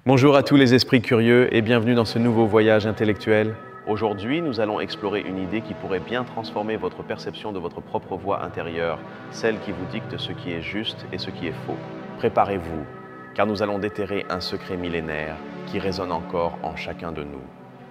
Bonjour à tous les esprits curieux et bienvenue dans ce nouveau voyage intellectuel. Aujourd'hui, nous allons explorer une idée qui pourrait bien transformer votre perception de votre propre voix intérieure, celle qui vous dicte ce qui est juste et ce qui est faux. Préparez-vous, car nous allons déterrer un secret millénaire qui résonne encore en chacun de nous.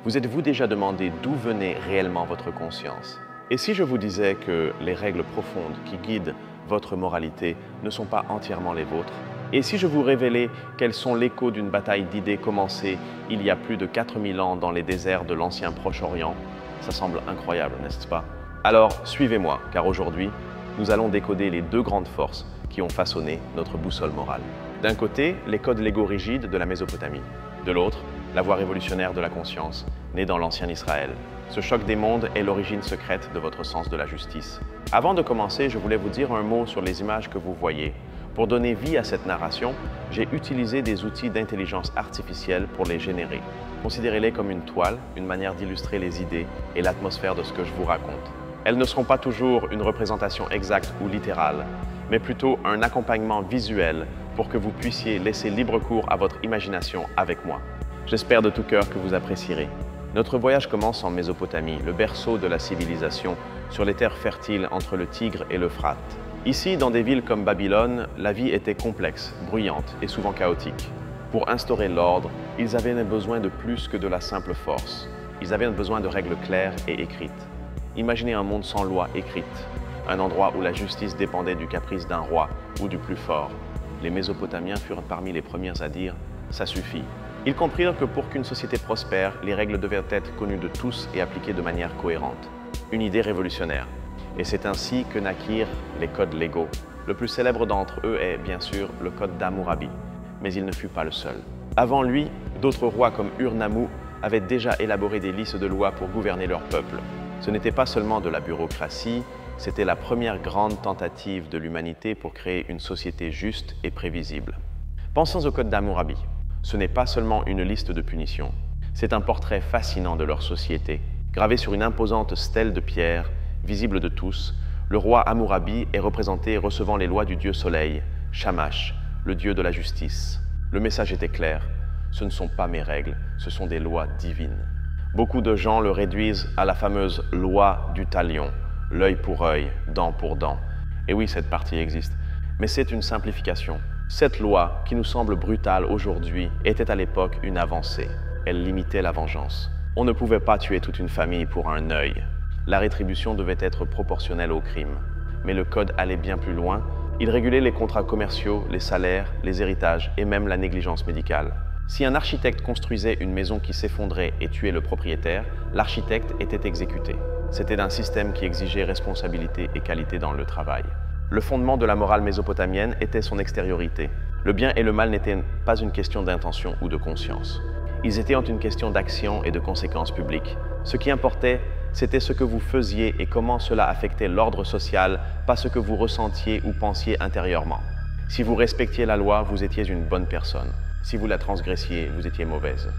Vous êtes-vous déjà demandé d'où venait réellement votre conscience? Et si je vous disais que les règles profondes qui guident votre moralité ne sont pas entièrement les vôtres? Et si je vous révélais quels sont l'écho d'une bataille d'idées commencée il y a plus de 4000 ans dans les déserts de l'ancien Proche-Orient? Ça semble incroyable, n'est-ce pas? Alors, suivez-moi, car aujourd'hui, nous allons décoder les deux grandes forces qui ont façonné notre boussole morale. D'un côté, les codes légaux rigides de la Mésopotamie. De l'autre, la voie révolutionnaire de la conscience, née dans l'ancien Israël. Ce choc des mondes est l'origine secrète de votre sens de la justice. Avant de commencer, je voulais vous dire un mot sur les images que vous voyez. Pour donner vie à cette narration, j'ai utilisé des outils d'intelligence artificielle pour les générer. Considérez-les comme une toile, une manière d'illustrer les idées et l'atmosphère de ce que je vous raconte. Elles ne seront pas toujours une représentation exacte ou littérale, mais plutôt un accompagnement visuel pour que vous puissiez laisser libre cours à votre imagination avec moi. J'espère de tout cœur que vous apprécierez. Notre voyage commence en Mésopotamie, le berceau de la civilisation, sur les terres fertiles entre le Tigre et l'Euphrate. Ici, dans des villes comme Babylone, la vie était complexe, bruyante et souvent chaotique. Pour instaurer l'ordre, ils avaient besoin de plus que de la simple force. Ils avaient besoin de règles claires et écrites. Imaginez un monde sans loi écrite, un endroit où la justice dépendait du caprice d'un roi ou du plus fort. Les Mésopotamiens furent parmi les premiers à dire « ça suffit ». Ils comprirent que pour qu'une société prospère, les règles devaient être connues de tous et appliquées de manière cohérente. Une idée révolutionnaire. Et c'est ainsi que naquirent les codes légaux. Le plus célèbre d'entre eux est, bien sûr, le code d'Hammurabi. Mais il ne fut pas le seul. Avant lui, d'autres rois comme Ur-Nammu avaient déjà élaboré des listes de lois pour gouverner leur peuple. Ce n'était pas seulement de la bureaucratie, c'était la première grande tentative de l'humanité pour créer une société juste et prévisible. Pensons au code d'Hammurabi. Ce n'est pas seulement une liste de punitions. C'est un portrait fascinant de leur société, gravé sur une imposante stèle de pierre, visible de tous. Le roi Hammurabi est représenté recevant les lois du dieu soleil, Shamash, le dieu de la justice. Le message était clair, ce ne sont pas mes règles, ce sont des lois divines. Beaucoup de gens le réduisent à la fameuse loi du talion, l'œil pour œil, dent pour dent. Et oui, cette partie existe, mais c'est une simplification. Cette loi, qui nous semble brutale aujourd'hui, était à l'époque une avancée. Elle limitait la vengeance. On ne pouvait pas tuer toute une famille pour un œil. La rétribution devait être proportionnelle au crime. Mais le code allait bien plus loin. Il régulait les contrats commerciaux, les salaires, les héritages et même la négligence médicale. Si un architecte construisait une maison qui s'effondrait et tuait le propriétaire, l'architecte était exécuté. C'était un système qui exigeait responsabilité et qualité dans le travail. Le fondement de la morale mésopotamienne était son extériorité. Le bien et le mal n'étaient pas une question d'intention ou de conscience. Ils étaient une question d'action et de conséquences publiques. Ce qui importait, c'était ce que vous faisiez et comment cela affectait l'ordre social, pas ce que vous ressentiez ou pensiez intérieurement. Si vous respectiez la loi, vous étiez une bonne personne. Si vous la transgressiez, vous étiez mauvaise.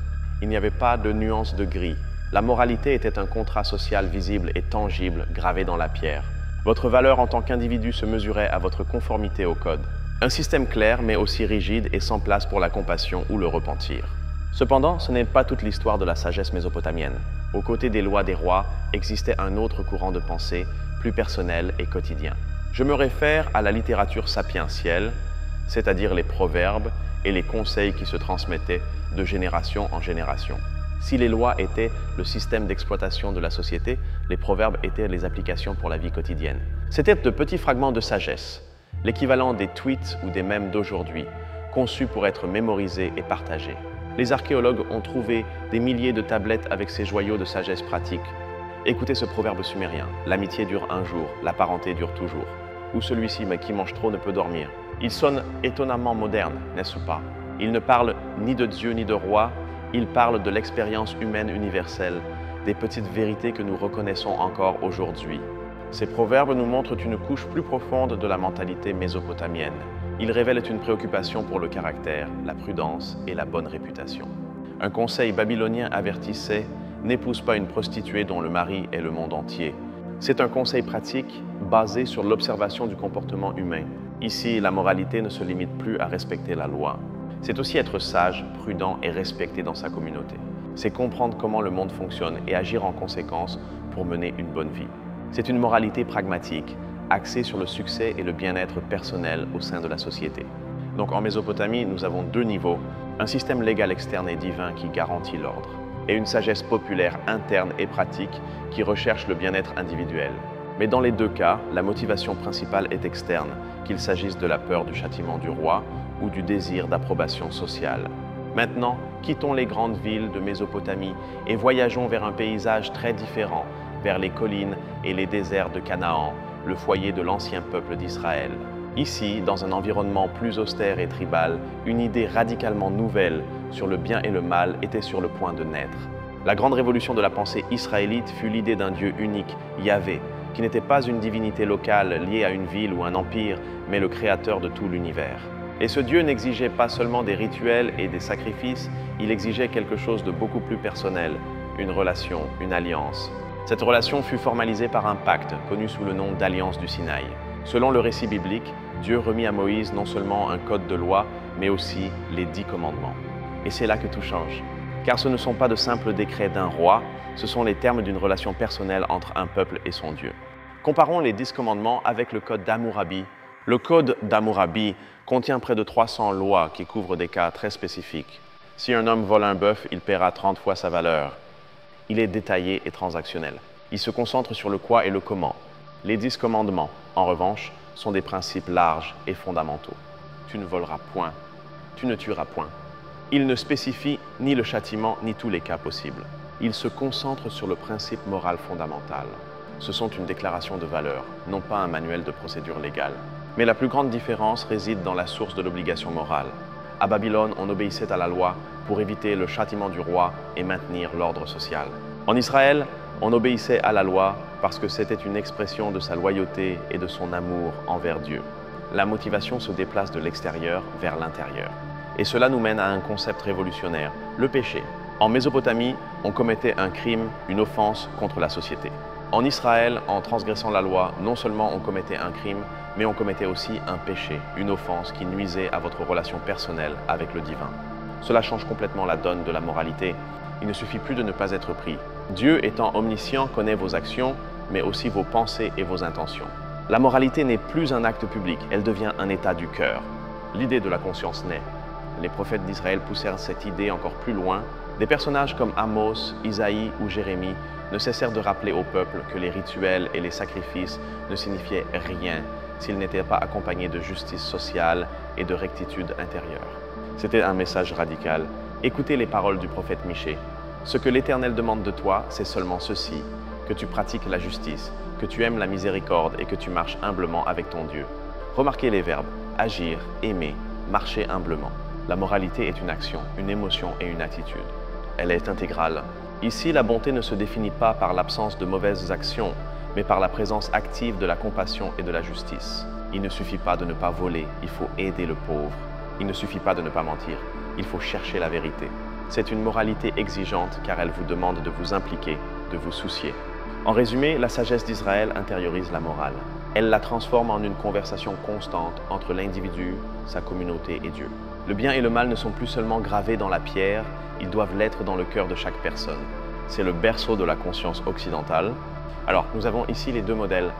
Il n'y avait pas de nuance de gris. La moralité était un contrat social visible et tangible, gravé dans la pierre. Votre valeur en tant qu'individu se mesurait à votre conformité au code. Un système clair, mais aussi rigide et sans place pour la compassion ou le repentir. Cependant, ce n'est pas toute l'histoire de la sagesse mésopotamienne. Aux côtés des lois des rois, existait un autre courant de pensée, plus personnel et quotidien. Je me réfère à la littérature sapientielle, c'est-à-dire les proverbes et les conseils qui se transmettaient de génération en génération. Si les lois étaient le système d'exploitation de la société, les proverbes étaient les applications pour la vie quotidienne. C'étaient de petits fragments de sagesse, l'équivalent des tweets ou des mèmes d'aujourd'hui, conçus pour être mémorisés et partagés. Les archéologues ont trouvé des milliers de tablettes avec ces joyaux de sagesse pratique. Écoutez ce proverbe sumérien, l'amitié dure un jour, la parenté dure toujours. Ou celui-ci, mais qui mange trop ne peut dormir. Il sonne étonnamment moderne, n'est-ce pas? Il ne parle ni de Dieu ni de roi, il parle de l'expérience humaine universelle, des petites vérités que nous reconnaissons encore aujourd'hui. Ces proverbes nous montrent une couche plus profonde de la mentalité mésopotamienne. Ils révèlent une préoccupation pour le caractère, la prudence et la bonne réputation. Un conseil babylonien avertissait « N'épouse pas une prostituée dont le mari est le monde entier ». C'est un conseil pratique basé sur l'observation du comportement humain. Ici, la moralité ne se limite plus à respecter la loi. C'est aussi être sage, prudent et respecté dans sa communauté. C'est comprendre comment le monde fonctionne et agir en conséquence pour mener une bonne vie. C'est une moralité pragmatique, axée sur le succès et le bien-être personnel au sein de la société. Donc en Mésopotamie, nous avons deux niveaux, un système légal externe et divin qui garantit l'ordre, et une sagesse populaire interne et pratique qui recherche le bien-être individuel. Mais dans les deux cas, la motivation principale est externe, qu'il s'agisse de la peur du châtiment du roi ou du désir d'approbation sociale. Maintenant, quittons les grandes villes de Mésopotamie et voyageons vers un paysage très différent, vers les collines et les déserts de Canaan, le foyer de l'ancien peuple d'Israël. Ici, dans un environnement plus austère et tribal, une idée radicalement nouvelle sur le bien et le mal était sur le point de naître. La grande révolution de la pensée israélite fut l'idée d'un Dieu unique, Yahvé, qui n'était pas une divinité locale liée à une ville ou un empire, mais le créateur de tout l'univers. Et ce Dieu n'exigeait pas seulement des rituels et des sacrifices, il exigeait quelque chose de beaucoup plus personnel, une relation, une alliance. Cette relation fut formalisée par un pacte, connu sous le nom d'Alliance du Sinaï. Selon le récit biblique, Dieu remit à Moïse non seulement un code de loi, mais aussi les 10 commandements. Et c'est là que tout change. Car ce ne sont pas de simples décrets d'un roi, ce sont les termes d'une relation personnelle entre un peuple et son Dieu. Comparons les 10 commandements avec le code d'Hammurabi. Le code d'Hammurabi contient près de 300 lois qui couvrent des cas très spécifiques. Si un homme vole un bœuf, il paiera 30 fois sa valeur. Il est détaillé et transactionnel. Il se concentre sur le quoi et le comment. Les 10 commandements, en revanche, sont des principes larges et fondamentaux. Tu ne voleras point, tu ne tueras point. Il ne spécifie ni le châtiment ni tous les cas possibles. Il se concentre sur le principe moral fondamental. Ce sont une déclaration de valeur, non pas un manuel de procédure légale. Mais la plus grande différence réside dans la source de l'obligation morale. À Babylone, on obéissait à la loi pour éviter le châtiment du roi et maintenir l'ordre social. En Israël, on obéissait à la loi parce que c'était une expression de sa loyauté et de son amour envers Dieu. La motivation se déplace de l'extérieur vers l'intérieur. Et cela nous mène à un concept révolutionnaire, le péché. En Mésopotamie, on commettait un crime, une offense contre la société. En Israël, en transgressant la loi, non seulement on commettait un crime, mais on commettait aussi un péché, une offense qui nuisait à votre relation personnelle avec le divin. Cela change complètement la donne de la moralité. Il ne suffit plus de ne pas être pris. Dieu étant omniscient connaît vos actions, mais aussi vos pensées et vos intentions. La moralité n'est plus un acte public, elle devient un état du cœur. L'idée de la conscience naît. Les prophètes d'Israël poussèrent cette idée encore plus loin. Des personnages comme Amos, Isaïe ou Jérémie ne cessèrent de rappeler au peuple que les rituels et les sacrifices ne signifiaient rien s'ils n'étaient pas accompagnés de justice sociale et de rectitude intérieure. C'était un message radical. Écoutez les paroles du prophète Michée. Ce que l'Éternel demande de toi, c'est seulement ceci, que tu pratiques la justice, que tu aimes la miséricorde et que tu marches humblement avec ton Dieu. Remarquez les verbes agir, aimer, marcher humblement. La moralité est une action, une émotion et une attitude. Elle est intégrale. Ici, la bonté ne se définit pas par l'absence de mauvaises actions, mais par la présence active de la compassion et de la justice. Il ne suffit pas de ne pas voler, il faut aider le pauvre. Il ne suffit pas de ne pas mentir, il faut chercher la vérité. C'est une moralité exigeante car elle vous demande de vous impliquer, de vous soucier. En résumé, la sagesse d'Israël intériorise la morale. Elle la transforme en une conversation constante entre l'individu, sa communauté et Dieu. Le bien et le mal ne sont plus seulement gravés dans la pierre, ils doivent l'être dans le cœur de chaque personne. C'est le berceau de la conscience occidentale. Alors, nous avons ici les deux modèles.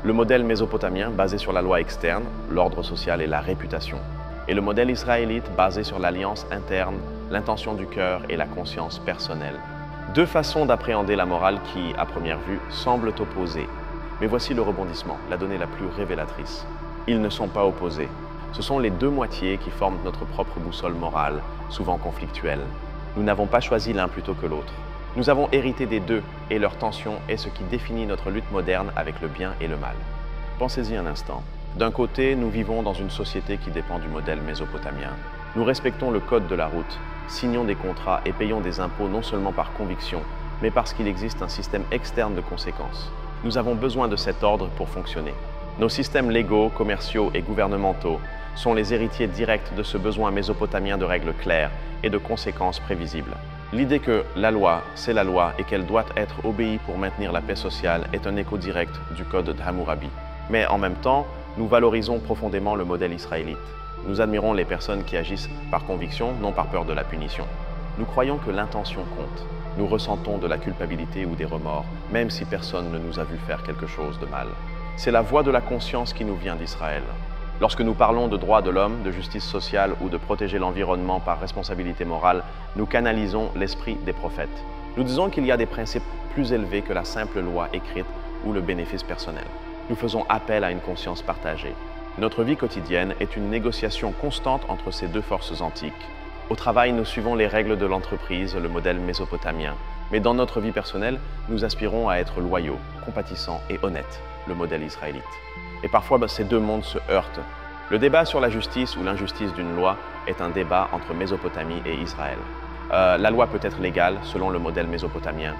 Le modèle mésopotamien basé sur la loi externe, l'ordre social et la réputation. Et le modèle israélite basé sur l'alliance interne, l'intention du cœur et la conscience personnelle. Deux façons d'appréhender la morale qui, à première vue, semblent opposées. Mais voici le rebondissement, la donnée la plus révélatrice. Ils ne sont pas opposés. Ce sont les deux moitiés qui forment notre propre boussole morale, souvent conflictuelle. Nous n'avons pas choisi l'un plutôt que l'autre. Nous avons hérité des deux et leur tension est ce qui définit notre lutte moderne avec le bien et le mal. Pensez-y un instant. D'un côté, nous vivons dans une société qui dépend du modèle mésopotamien. Nous respectons le code de la route, signons des contrats et payons des impôts non seulement par conviction, mais parce qu'il existe un système externe de conséquences. Nous avons besoin de cet ordre pour fonctionner. Nos systèmes légaux, commerciaux et gouvernementaux sont les héritiers directs de ce besoin mésopotamien de règles claires et de conséquences prévisibles. L'idée que la loi, c'est la loi et qu'elle doit être obéie pour maintenir la paix sociale est un écho direct du code d'Hammurabi. Mais en même temps, nous valorisons profondément le modèle israélite. Nous admirons les personnes qui agissent par conviction, non par peur de la punition. Nous croyons que l'intention compte. Nous ressentons de la culpabilité ou des remords, même si personne ne nous a vu faire quelque chose de mal. C'est la voix de la conscience qui nous vient d'Israël. Lorsque nous parlons de droits de l'homme, de justice sociale ou de protéger l'environnement par responsabilité morale, nous canalisons l'esprit des prophètes. Nous disons qu'il y a des principes plus élevés que la simple loi écrite ou le bénéfice personnel. Nous faisons appel à une conscience partagée. Notre vie quotidienne est une négociation constante entre ces deux forces antiques. Au travail, nous suivons les règles de l'entreprise, le modèle mésopotamien. Mais dans notre vie personnelle, nous aspirons à être loyaux, compatissants et honnêtes, le modèle israélite. Et parfois, ces deux mondes se heurtent. Le débat sur la justice ou l'injustice d'une loi est un débat entre Mésopotamie et Israël. La loi peut être légale selon le modèle mésopotamien,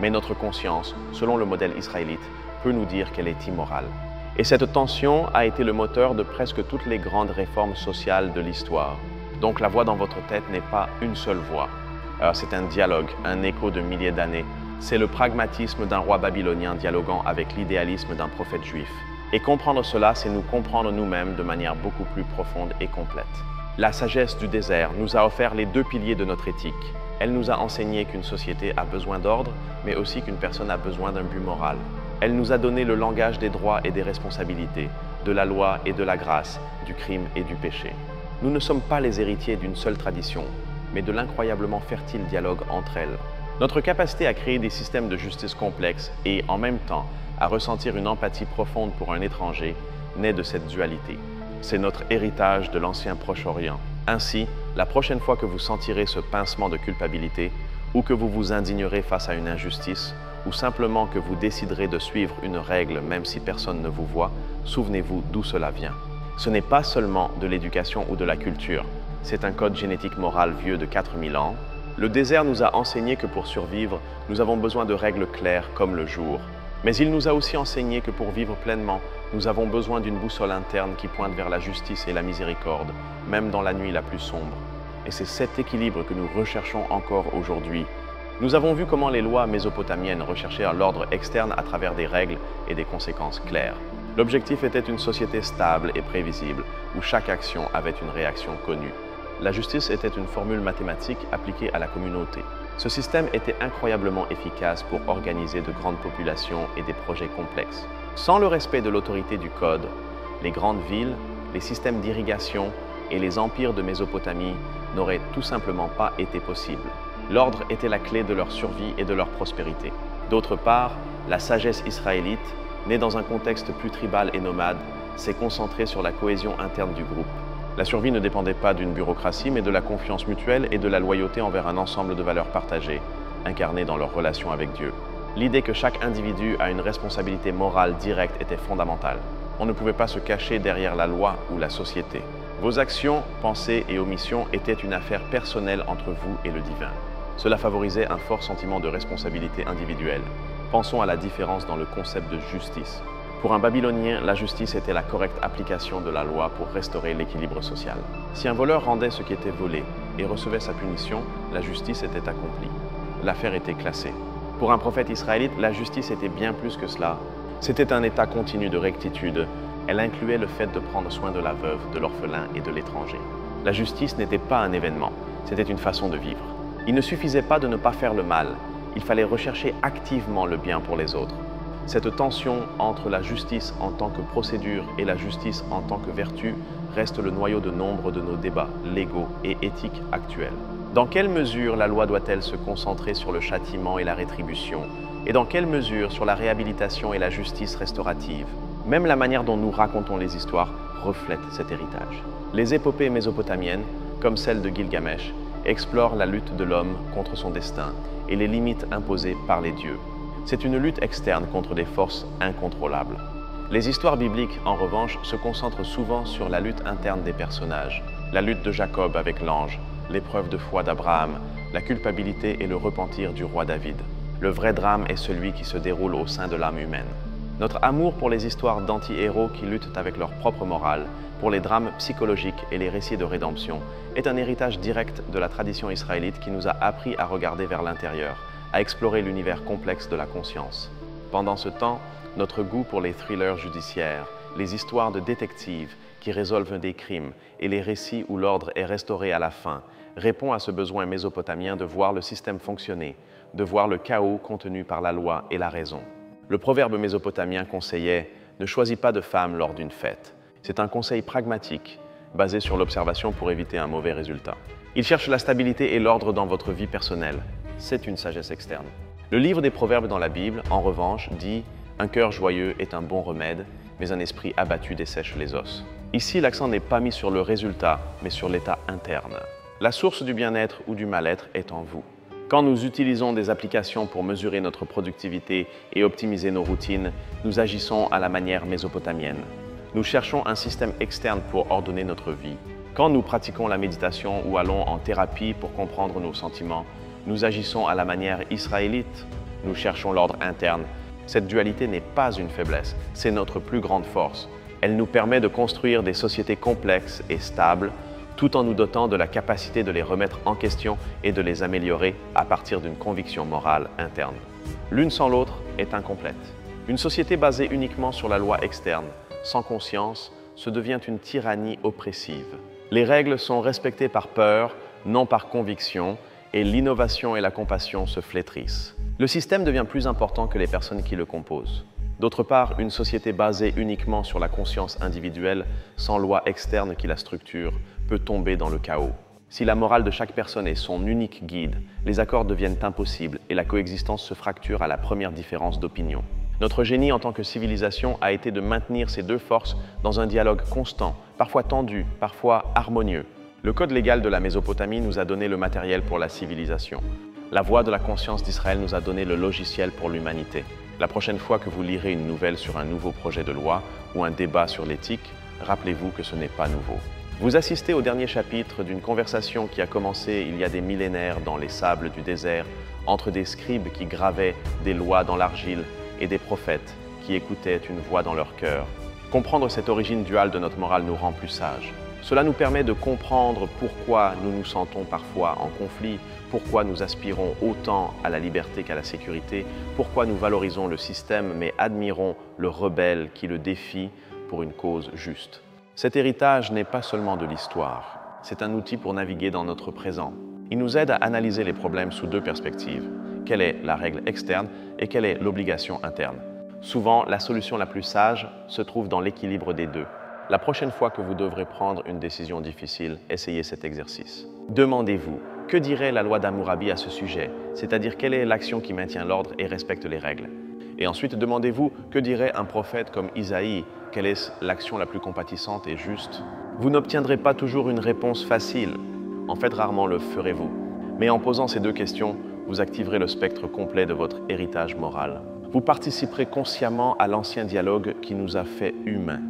mais notre conscience, selon le modèle israélite, peut nous dire qu'elle est immorale. Et cette tension a été le moteur de presque toutes les grandes réformes sociales de l'histoire. Donc la voix dans votre tête n'est pas une seule voix. C'est un dialogue, un écho de milliers d'années. C'est le pragmatisme d'un roi babylonien dialoguant avec l'idéalisme d'un prophète juif. Et comprendre cela, c'est nous comprendre nous-mêmes de manière beaucoup plus profonde et complète. La sagesse du désert nous a offert les deux piliers de notre éthique. Elle nous a enseigné qu'une société a besoin d'ordre, mais aussi qu'une personne a besoin d'un but moral. Elle nous a donné le langage des droits et des responsabilités, de la loi et de la grâce, du crime et du péché. Nous ne sommes pas les héritiers d'une seule tradition, mais de l'incroyablement fertile dialogue entre elles. Notre capacité à créer des systèmes de justice complexes et, en même temps, à ressentir une empathie profonde pour un étranger naît de cette dualité. C'est notre héritage de l'ancien Proche-Orient. Ainsi, la prochaine fois que vous sentirez ce pincement de culpabilité, ou que vous vous indignerez face à une injustice, ou simplement que vous déciderez de suivre une règle même si personne ne vous voit, souvenez-vous d'où cela vient. Ce n'est pas seulement de l'éducation ou de la culture, c'est un code génétique moral vieux de 4000 ans. Le désert nous a enseigné que pour survivre, nous avons besoin de règles claires comme le jour. Mais il nous a aussi enseigné que pour vivre pleinement, nous avons besoin d'une boussole interne qui pointe vers la justice et la miséricorde, même dans la nuit la plus sombre. Et c'est cet équilibre que nous recherchons encore aujourd'hui. Nous avons vu comment les lois mésopotamiennes recherchaient l'ordre externe à travers des règles et des conséquences claires. L'objectif était une société stable et prévisible, où chaque action avait une réaction connue. La justice était une formule mathématique appliquée à la communauté. Ce système était incroyablement efficace pour organiser de grandes populations et des projets complexes. Sans le respect de l'autorité du code, les grandes villes, les systèmes d'irrigation et les empires de Mésopotamie n'auraient tout simplement pas été possibles. L'ordre était la clé de leur survie et de leur prospérité. D'autre part, la sagesse israélite, née dans un contexte plus tribal et nomade, s'est concentrée sur la cohésion interne du groupe. La survie ne dépendait pas d'une bureaucratie, mais de la confiance mutuelle et de la loyauté envers un ensemble de valeurs partagées, incarnées dans leur relation avec Dieu. L'idée que chaque individu a une responsabilité morale directe était fondamentale. On ne pouvait pas se cacher derrière la loi ou la société. Vos actions, pensées et omissions étaient une affaire personnelle entre vous et le divin. Cela favorisait un fort sentiment de responsabilité individuelle. Pensons à la différence dans le concept de justice. Pour un Babylonien, la justice était la correcte application de la loi pour restaurer l'équilibre social. Si un voleur rendait ce qui était volé et recevait sa punition, la justice était accomplie. L'affaire était classée. Pour un prophète israélite, la justice était bien plus que cela. C'était un état continu de rectitude. Elle incluait le fait de prendre soin de la veuve, de l'orphelin et de l'étranger. La justice n'était pas un événement, c'était une façon de vivre. Il ne suffisait pas de ne pas faire le mal, il fallait rechercher activement le bien pour les autres. Cette tension entre la justice en tant que procédure et la justice en tant que vertu reste le noyau de nombre de nos débats légaux et éthiques actuels. Dans quelle mesure la loi doit-elle se concentrer sur le châtiment et la rétribution? Et dans quelle mesure sur la réhabilitation et la justice restaurative? Même la manière dont nous racontons les histoires reflète cet héritage. Les épopées mésopotamiennes, comme celle de Gilgamesh, explorent la lutte de l'homme contre son destin et les limites imposées par les dieux. C'est une lutte externe contre des forces incontrôlables. Les histoires bibliques, en revanche, se concentrent souvent sur la lutte interne des personnages. La lutte de Jacob avec l'ange, l'épreuve de foi d'Abraham, la culpabilité et le repentir du roi David. Le vrai drame est celui qui se déroule au sein de l'âme humaine. Notre amour pour les histoires d'anti-héros qui luttent avec leur propre morale, pour les drames psychologiques et les récits de rédemption, est un héritage direct de la tradition israélite qui nous a appris à regarder vers l'intérieur, à explorer l'univers complexe de la conscience. Pendant ce temps, notre goût pour les thrillers judiciaires, les histoires de détectives qui résolvent des crimes et les récits où l'ordre est restauré à la fin répondent à ce besoin mésopotamien de voir le système fonctionner, de voir le chaos contenu par la loi et la raison. Le proverbe mésopotamien conseillait « Ne choisis pas de femme lors d'une fête ». C'est un conseil pragmatique, basé sur l'observation pour éviter un mauvais résultat. Il cherche la stabilité et l'ordre dans votre vie personnelle. C'est une sagesse externe. Le livre des Proverbes dans la Bible, en revanche, dit « Un cœur joyeux est un bon remède, mais un esprit abattu dessèche les os ». Ici, l'accent n'est pas mis sur le résultat, mais sur l'état interne. La source du bien-être ou du mal-être est en vous. Quand nous utilisons des applications pour mesurer notre productivité et optimiser nos routines, nous agissons à la manière mésopotamienne. Nous cherchons un système externe pour ordonner notre vie. Quand nous pratiquons la méditation ou allons en thérapie pour comprendre nos sentiments, nous agissons à la manière israélite. Nous cherchons l'ordre interne. Cette dualité n'est pas une faiblesse, c'est notre plus grande force. Elle nous permet de construire des sociétés complexes et stables, tout en nous dotant de la capacité de les remettre en question et de les améliorer à partir d'une conviction morale interne. L'une sans l'autre est incomplète. Une société basée uniquement sur la loi externe, sans conscience, se devient une tyrannie oppressive. Les règles sont respectées par peur, non par conviction, et l'innovation et la compassion se flétrissent. Le système devient plus important que les personnes qui le composent. D'autre part, une société basée uniquement sur la conscience individuelle, sans loi externe qui la structure, peut tomber dans le chaos. Si la morale de chaque personne est son unique guide, les accords deviennent impossibles et la coexistence se fracture à la première différence d'opinion. Notre génie en tant que civilisation a été de maintenir ces deux forces dans un dialogue constant, parfois tendu, parfois harmonieux. Le code légal de la Mésopotamie nous a donné le matériel pour la civilisation. La voix de la conscience d'Israël nous a donné le logiciel pour l'humanité. La prochaine fois que vous lirez une nouvelle sur un nouveau projet de loi ou un débat sur l'éthique, rappelez-vous que ce n'est pas nouveau. Vous assistez au dernier chapitre d'une conversation qui a commencé il y a des millénaires dans les sables du désert entre des scribes qui gravaient des lois dans l'argile et des prophètes qui écoutaient une voix dans leur cœur. Comprendre cette origine duale de notre morale nous rend plus sages. Cela nous permet de comprendre pourquoi nous nous sentons parfois en conflit, pourquoi nous aspirons autant à la liberté qu'à la sécurité, pourquoi nous valorisons le système mais admirons le rebelle qui le défie pour une cause juste. Cet héritage n'est pas seulement de l'histoire, c'est un outil pour naviguer dans notre présent. Il nous aide à analyser les problèmes sous deux perspectives. Quelle est la règle externe et quelle est l'obligation interne? Souvent, la solution la plus sage se trouve dans l'équilibre des deux. La prochaine fois que vous devrez prendre une décision difficile, essayez cet exercice. Demandez-vous, que dirait la loi d'Hammurabi à ce sujet? C'est-à-dire, quelle est l'action qui maintient l'ordre et respecte les règles? Et ensuite, demandez-vous, que dirait un prophète comme Isaïe? Quelle est l'action la plus compatissante et juste? Vous n'obtiendrez pas toujours une réponse facile. En fait, rarement le ferez-vous. Mais en posant ces deux questions, vous activerez le spectre complet de votre héritage moral. Vous participerez consciemment à l'ancien dialogue qui nous a fait humains.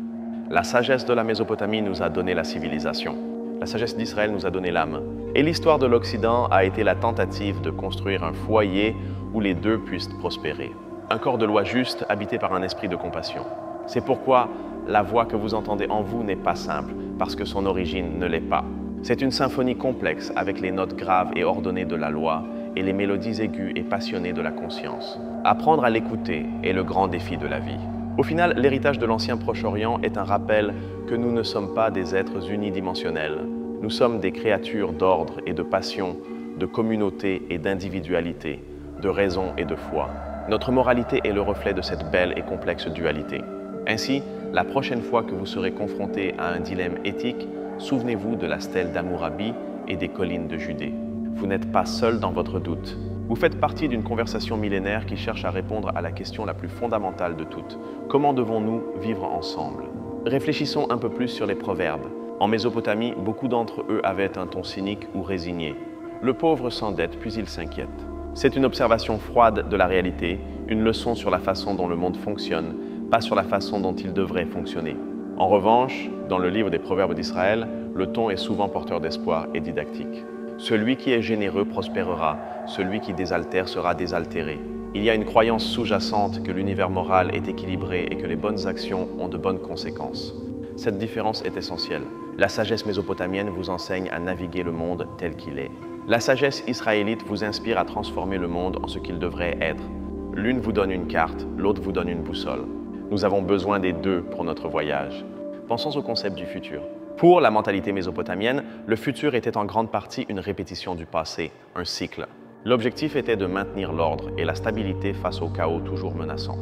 La sagesse de la Mésopotamie nous a donné la civilisation. La sagesse d'Israël nous a donné l'âme. Et l'histoire de l'Occident a été la tentative de construire un foyer où les deux puissent prospérer. Un corps de loi juste habité par un esprit de compassion. C'est pourquoi la voix que vous entendez en vous n'est pas simple, parce que son origine ne l'est pas. C'est une symphonie complexe avec les notes graves et ordonnées de la loi et les mélodies aiguës et passionnées de la conscience. Apprendre à l'écouter est le grand défi de la vie. Au final, l'héritage de l'ancien Proche-Orient est un rappel que nous ne sommes pas des êtres unidimensionnels. Nous sommes des créatures d'ordre et de passion, de communauté et d'individualité, de raison et de foi. Notre moralité est le reflet de cette belle et complexe dualité. Ainsi, la prochaine fois que vous serez confronté à un dilemme éthique, souvenez-vous de la stèle d'Hammurabi et des collines de Judée. Vous n'êtes pas seul dans votre doute. Vous faites partie d'une conversation millénaire qui cherche à répondre à la question la plus fondamentale de toutes. Comment devons-nous vivre ensemble? Réfléchissons un peu plus sur les proverbes. En Mésopotamie, beaucoup d'entre eux avaient un ton cynique ou résigné. Le pauvre s'endette, puis il s'inquiète. C'est une observation froide de la réalité, une leçon sur la façon dont le monde fonctionne, pas sur la façon dont il devrait fonctionner. En revanche, dans le livre des Proverbes d'Israël, le ton est souvent porteur d'espoir et didactique. Celui qui est généreux prospérera, celui qui désaltère sera désaltéré. Il y a une croyance sous-jacente que l'univers moral est équilibré et que les bonnes actions ont de bonnes conséquences. Cette différence est essentielle. La sagesse mésopotamienne vous enseigne à naviguer le monde tel qu'il est. La sagesse israélite vous inspire à transformer le monde en ce qu'il devrait être. L'une vous donne une carte, l'autre vous donne une boussole. Nous avons besoin des deux pour notre voyage. Pensons au concept du futur. Pour la mentalité mésopotamienne, le futur était en grande partie une répétition du passé, un cycle. L'objectif était de maintenir l'ordre et la stabilité face au chaos toujours menaçant.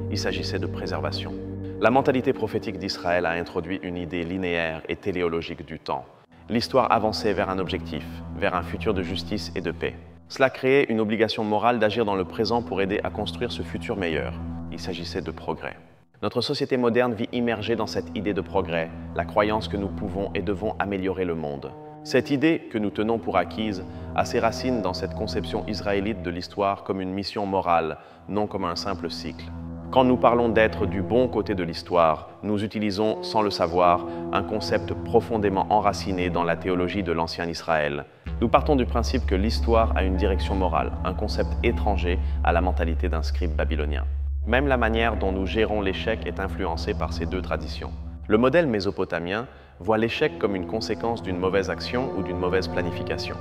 Il s'agissait de préservation. La mentalité prophétique d'Israël a introduit une idée linéaire et téléologique du temps. L'histoire avançait vers un objectif, vers un futur de justice et de paix. Cela créait une obligation morale d'agir dans le présent pour aider à construire ce futur meilleur. Il s'agissait de progrès. Notre société moderne vit immergée dans cette idée de progrès, la croyance que nous pouvons et devons améliorer le monde. Cette idée, que nous tenons pour acquise, a ses racines dans cette conception israélite de l'histoire comme une mission morale, non comme un simple cycle. Quand nous parlons d'être du bon côté de l'histoire, nous utilisons, sans le savoir, un concept profondément enraciné dans la théologie de l'ancien Israël. Nous partons du principe que l'histoire a une direction morale, un concept étranger à la mentalité d'un scribe babylonien. Même la manière dont nous gérons l'échec est influencée par ces deux traditions. Le modèle mésopotamien voit l'échec comme une conséquence d'une mauvaise action ou d'une mauvaise planification.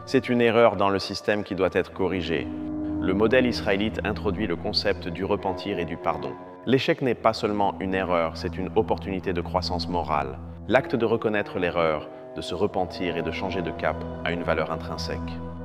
C'est une erreur dans le système qui doit être corrigée. Le modèle israélite introduit le concept du repentir et du pardon. L'échec n'est pas seulement une erreur, c'est une opportunité de croissance morale. L'acte de reconnaître l'erreur, de se repentir et de changer de cap a une valeur intrinsèque.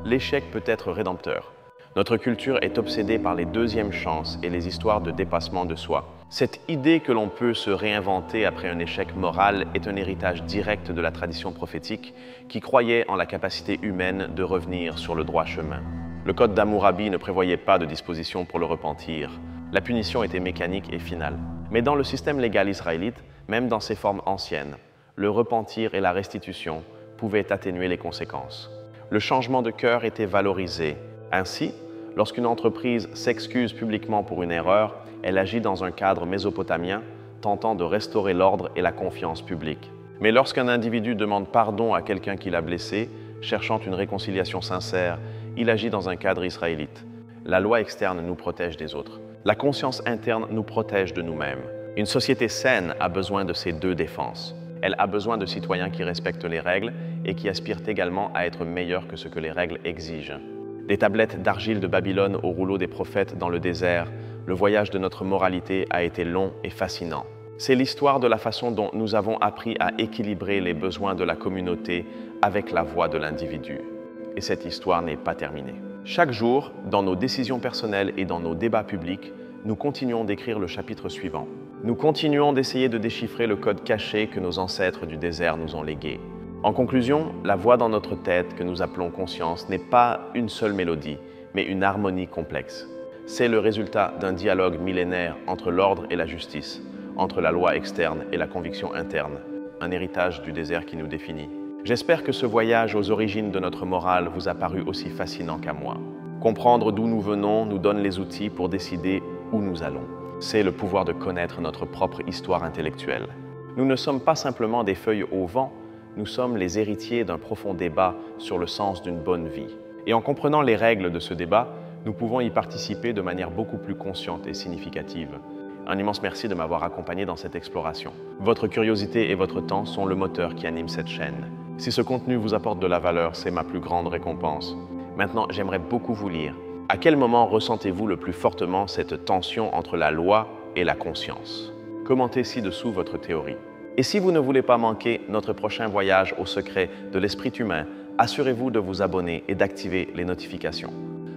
L'échec peut être rédempteur. Notre culture est obsédée par les deuxièmes chances et les histoires de dépassement de soi. Cette idée que l'on peut se réinventer après un échec moral est un héritage direct de la tradition prophétique qui croyait en la capacité humaine de revenir sur le droit chemin. Le code d'Hammurabi ne prévoyait pas de disposition pour le repentir. La punition était mécanique et finale. Mais dans le système légal israélite, même dans ses formes anciennes, le repentir et la restitution pouvaient atténuer les conséquences. Le changement de cœur était valorisé. Ainsi, lorsqu'une entreprise s'excuse publiquement pour une erreur, elle agit dans un cadre mésopotamien, tentant de restaurer l'ordre et la confiance publique. Mais lorsqu'un individu demande pardon à quelqu'un qui l'a blessé, cherchant une réconciliation sincère, il agit dans un cadre israélite. La loi externe nous protège des autres. La conscience interne nous protège de nous-mêmes. Une société saine a besoin de ces deux défenses. Elle a besoin de citoyens qui respectent les règles et qui aspirent également à être meilleurs que ce que les règles exigent. Des tablettes d'argile de Babylone au rouleau des prophètes dans le désert, le voyage de notre moralité a été long et fascinant. C'est l'histoire de la façon dont nous avons appris à équilibrer les besoins de la communauté avec la voix de l'individu. Et cette histoire n'est pas terminée. Chaque jour, dans nos décisions personnelles et dans nos débats publics, nous continuons d'écrire le chapitre suivant. Nous continuons d'essayer de déchiffrer le code caché que nos ancêtres du désert nous ont légué. En conclusion, la voix dans notre tête que nous appelons conscience n'est pas une seule mélodie, mais une harmonie complexe. C'est le résultat d'un dialogue millénaire entre l'ordre et la justice, entre la loi externe et la conviction interne, un héritage du désert qui nous définit. J'espère que ce voyage aux origines de notre morale vous a paru aussi fascinant qu'à moi. Comprendre d'où nous venons nous donne les outils pour décider où nous allons. C'est le pouvoir de connaître notre propre histoire intellectuelle. Nous ne sommes pas simplement des feuilles au vent, nous sommes les héritiers d'un profond débat sur le sens d'une bonne vie. Et en comprenant les règles de ce débat, nous pouvons y participer de manière beaucoup plus consciente et significative. Un immense merci de m'avoir accompagné dans cette exploration. Votre curiosité et votre temps sont le moteur qui anime cette chaîne. Si ce contenu vous apporte de la valeur, c'est ma plus grande récompense. Maintenant, j'aimerais beaucoup vous lire. À quel moment ressentez-vous le plus fortement cette tension entre la loi et la conscience? Commentez ci-dessous votre théorie. Et si vous ne voulez pas manquer notre prochain voyage au secret de l'esprit humain, assurez-vous de vous abonner et d'activer les notifications.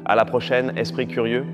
À la prochaine, Esprit curieux!